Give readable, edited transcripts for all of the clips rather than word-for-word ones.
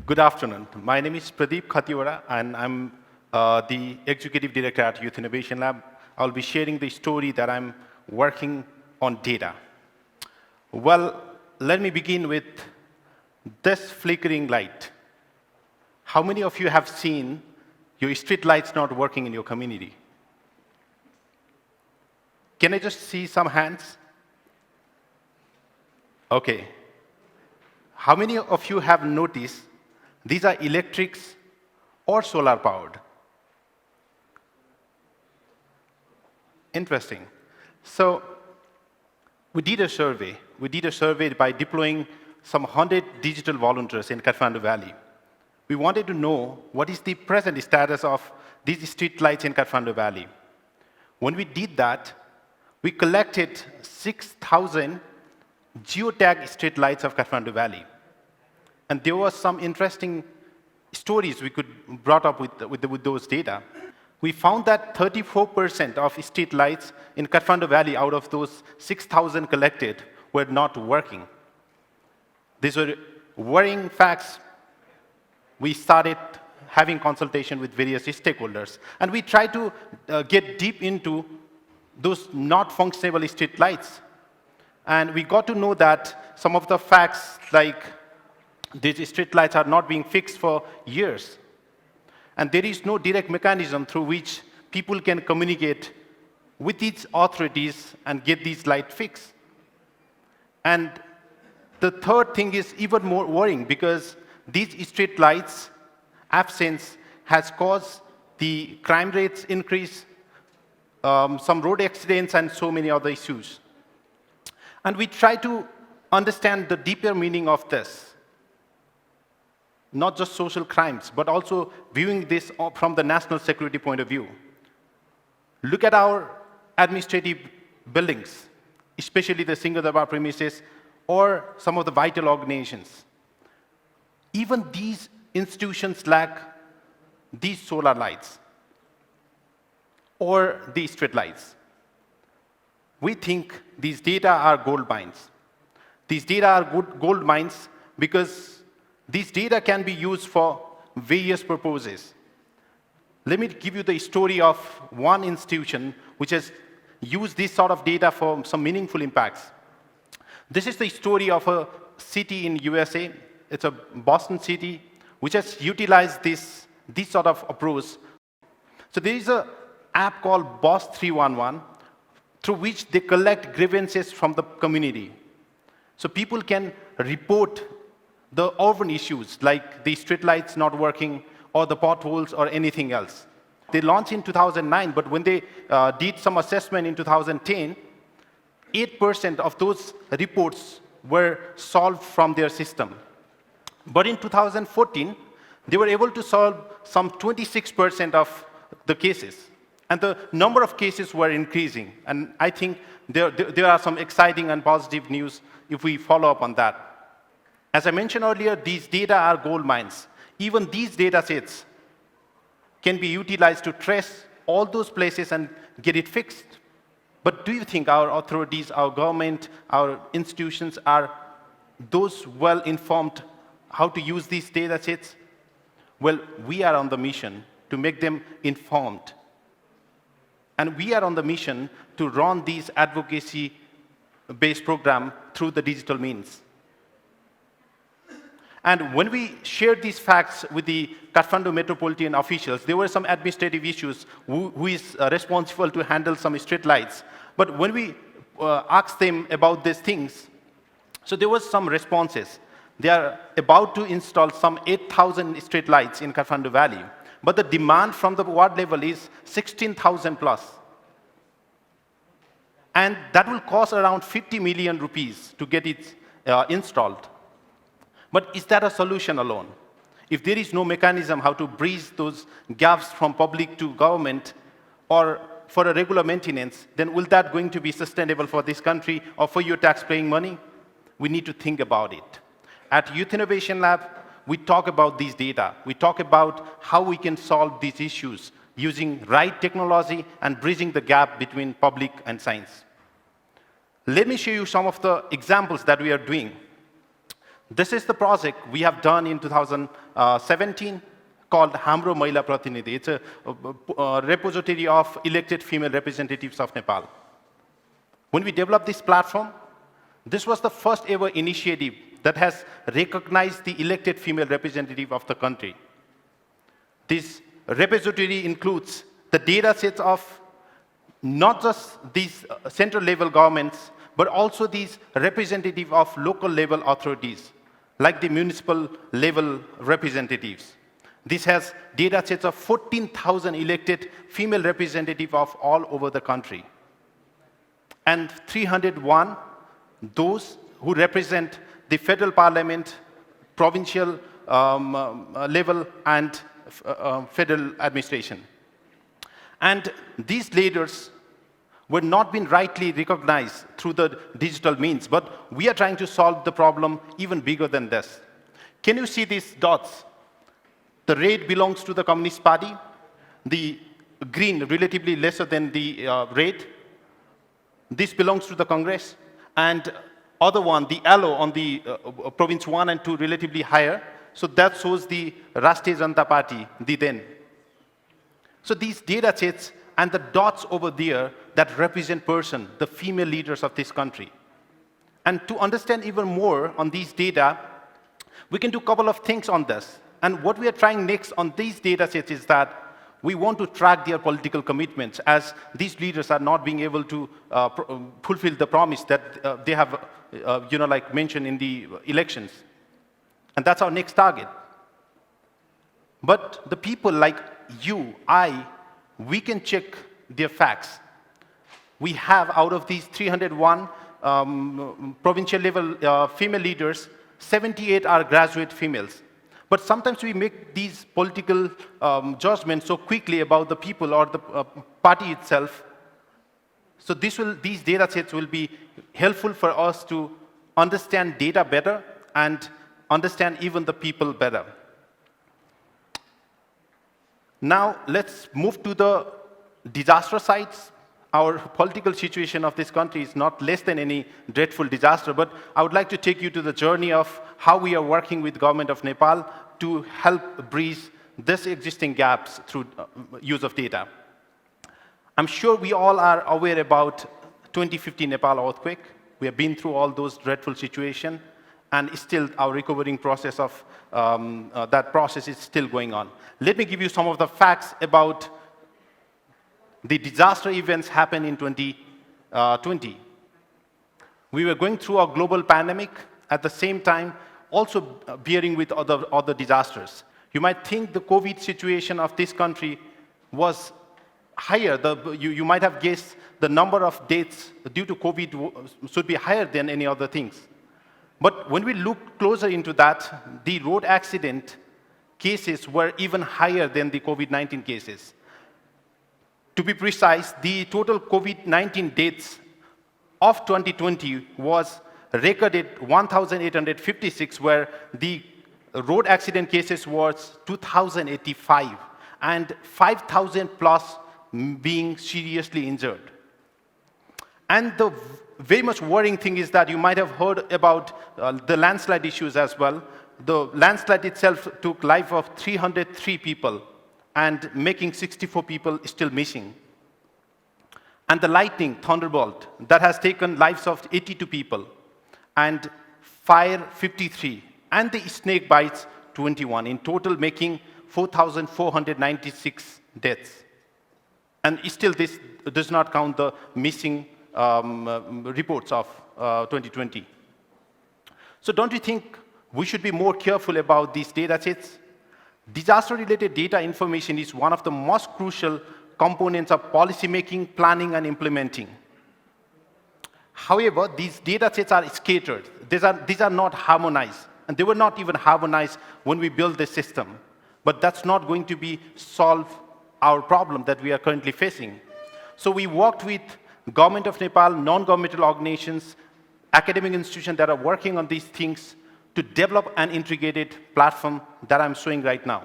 Good afternoon. My name is Pradip Khatiwada, and I'm the Executive Director at Youth Innovation Lab. I'll be sharing the story that I'm working on data. Well, let me begin with this flickering light. How many of you have seen your street lights not working in your community? Can I just see some hands? Okay. How many of you have noticed these are electrics or solar powered? Interesting. So we did a survey. We did a survey by deploying some 100 digital volunteers in Kathmandu Valley. We wanted to know what is the present status of these street lights in Kathmandu Valley. When we did that, we collected 6,000 geotag street lights of Kathmandu Valley. And there were some interesting stories we could brought up with those data. We found that 34% of street lights in Kathmandu Valley out of those 6,000 collected were not working. These were worrying facts. We started having consultation with various stakeholders, and we tried to get deep into those not functionable street lights. And we got to know that some of the facts, like these street lights are not being fixed for years. And there is no direct mechanism through which people can communicate with these authorities and get these lights fixed. And the third thing is even more worrying, because these street lights absence has caused the crime rates increase, some road accidents, and so many other issues. And we try to understand the deeper meaning of this. Not just social crimes, but also viewing this from the national security point of view. Look at our administrative buildings, especially the single Darbar premises or some of the vital organizations. Even these institutions lack these solar lights or these street lights. We think these data are gold mines. These data are good gold mines because these data can be used for various purposes. Let me give you the story of one institution which has used this sort of data for some meaningful impacts. This is the story of a city in USA. It's a Boston city which has utilized this sort of approach. So there is an app called Boss 311 through which they collect grievances from the community. So people can report the urban issues like the street lights not working or the potholes or anything else. They launched in 2009, but when they did some assessment in 2010, 8% of those reports were solved from their system. But in 2014, they were able to solve some 26% of the cases. And the number of cases were increasing. And I think there are some exciting and positive news if we follow up on that. As I mentioned earlier, these data are gold mines. Even these data sets can be utilized to trace all those places and get it fixed. But do you think our authorities, our government, our institutions are those well informed how to use these data sets? Well, we are on the mission to make them informed. And we are on the mission to run these advocacy-based programs through the digital means. And when we shared these facts with the Kathmandu metropolitan officials, there were some administrative issues, who is responsible to handle some street lights. But when we asked them about these things, so there was some responses. They are about to install some 8,000 street lights in Kathmandu Valley. But the demand from the ward level is 16,000 plus. And that will cost around 50 million rupees to get it installed. But is that a solution alone? If there is no mechanism how to bridge those gaps from public to government or for a regular maintenance, then will that going to be sustainable for this country or for your tax-paying money? We need to think about it. At Youth Innovation Lab, we talk about these data. We talk about how we can solve these issues using right technology and bridging the gap between public and science. Let me show you some of the examples that we are doing. This is the project we have done in 2017 called Hamro Mahila Pratinidhi. It's a repository of elected female representatives of Nepal. When we developed this platform, this was the first ever initiative that has recognized the elected female representative of the country. This repository includes the data sets of not just these central level governments, but also these representative of local level authorities, like the municipal level representatives. This has data sets of 14,000 elected female representatives of all over the country. And 301, those who represent the federal parliament, provincial level, and federal administration. And these leaders were not being rightly recognized through the digital means, but we are trying to solve the problem even bigger than this. Can you see these dots? The red belongs to the Communist Party, the green relatively lesser than the red. This belongs to the Congress, and other one, the yellow on the province 1 and 2, relatively higher. So that shows the Rashtriya Janata Party, the then. So these data sets and the dots over there that represent person, the female leaders of this country. And to understand even more on these data, we can do a couple of things on this. And what we are trying next on these data sets is that we want to track their political commitments, as these leaders are not being able to fulfill the promise that they have, like mentioned in the elections. And that's our next target. But the people like you, we can check their facts. We have, out of these 301 provincial level female leaders, 78 are graduate females. But sometimes we make these political judgments so quickly about the people or the party itself. So these data sets will be helpful for us to understand data better and understand even the people better. Now let's move to the disaster sites. Our political situation of this country is not less than any dreadful disaster, but I would like to take you to the journey of how we are working with the government of Nepal to help bridge this existing gaps through use of data. I'm sure we all are aware about 2015 Nepal earthquake. We have been through all those dreadful situations, and still our recovering process of that process is still going on. Let me give you some of the facts about the disaster events happened in 2020. We were going through a global pandemic, at the same time also bearing with other disasters. You might think the COVID situation of this country was higher. You might have guessed the number of deaths due to COVID should be higher than any other things. But when we look closer into that, the road accident cases were even higher than the COVID-19 cases. To be precise, the total COVID-19 deaths of 2020 was recorded 1,856, where the road accident cases was 2,085, and 5,000 plus being seriously injured. And the very much worrying thing is that you might have heard about the landslide issues as well. The landslide itself took life of 303 people, and making 64 people still missing. And the lightning, thunderbolt, that has taken lives of 82 people, and fire 53, and the snake bites 21, in total making 4,496 deaths. And still this does not count the missing reports of 2020. So don't you think we should be more careful about these data sets? Disaster-related data information is one of the most crucial components of policy making, planning, and implementing. However, these data sets are scattered. These are not harmonized, and they were not even harmonized when we built this system. But that's not going to solve our problem that we are currently facing. So we worked with Government of Nepal, non-governmental organizations, academic institutions that are working on these things to develop an integrated platform that I'm showing right now.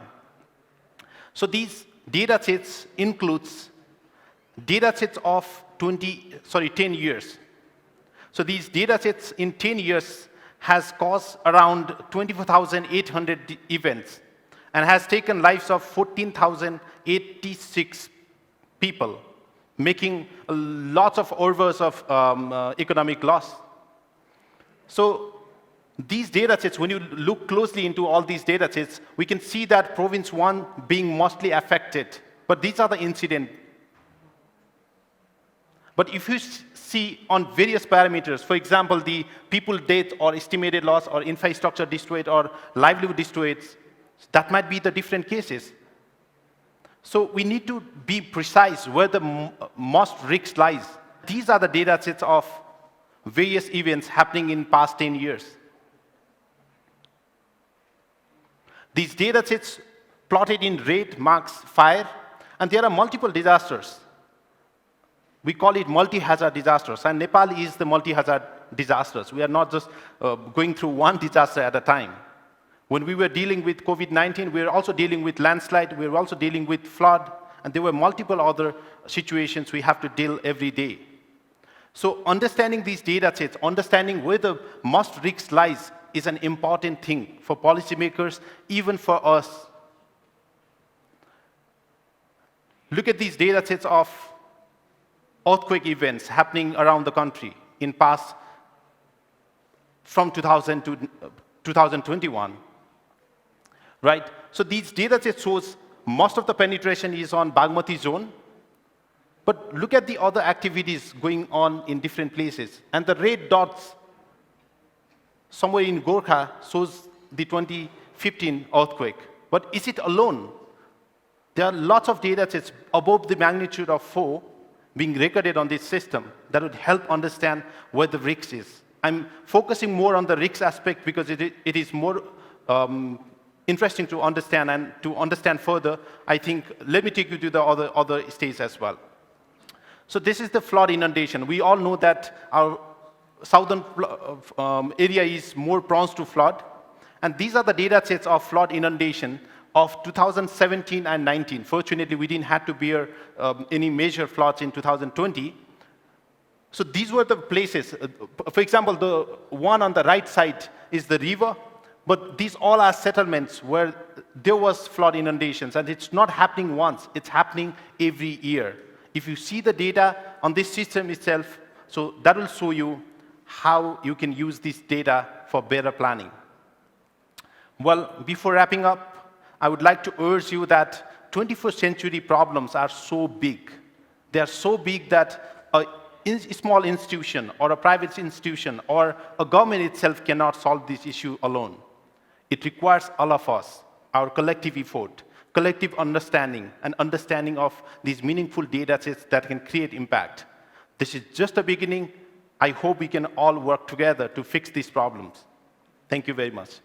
So these data sets includes data sets of 10 years. So these data sets in 10 years has caused around 24,800 events and has taken lives of 14,086 people, making lots of overs of economic loss. So these data sets, when you look closely into all these data sets, we can see that province 1 being mostly affected. But these are the incidents. But if you see on various parameters, for example, the people death or estimated loss or infrastructure destroyed or livelihood destroyed, that might be the different cases. So we need to be precise where the most risk lies. These are the data sets of various events happening in past 10 years. These data sets plotted in red marks fire, and there are multiple disasters. We call it multi-hazard disasters, and Nepal is the multi-hazard disasters. We are not just going through one disaster at a time. When we were dealing with COVID-19, we were also dealing with landslide, we were also dealing with flood, and there were multiple other situations we have to deal every day. So understanding these data sets, understanding where the most risk lies is an important thing for policymakers, even for us. Look at these data sets of earthquake events happening around the country in past from 2000 to 2021, right? So these data sets shows most of the penetration is on Bagmati zone, but look at the other activities going on in different places. And the red dots somewhere in Gorkha shows the 2015 earthquake. But is it alone? There are lots of data sets above the magnitude of 4 being recorded on this system that would help understand where the risk is. I'm focusing more on the risk aspect because it is more interesting to understand, and to understand further, I think, let me take you to the other states as well. So this is the flood inundation. We all know that our southern area is more prone to flood, and these are the data sets of flood inundation of 2017 and 19. Fortunately, we didn't have to bear any major floods in 2020. So these were the places. For example, the one on the right side is the river, but these all are settlements where there was flood inundations, and it's not happening once, it's happening every year. If you see the data on this system itself, so that will show you how you can use this data for better planning. Well, before wrapping up, I would like to urge you that 21st century problems are so big. They are so big that a small institution or a private institution or a government itself cannot solve this issue alone. It requires all of us, our collective effort, collective understanding, and understanding of these meaningful data sets that can create impact. This is just the beginning. I hope we can all work together to fix these problems. Thank you very much.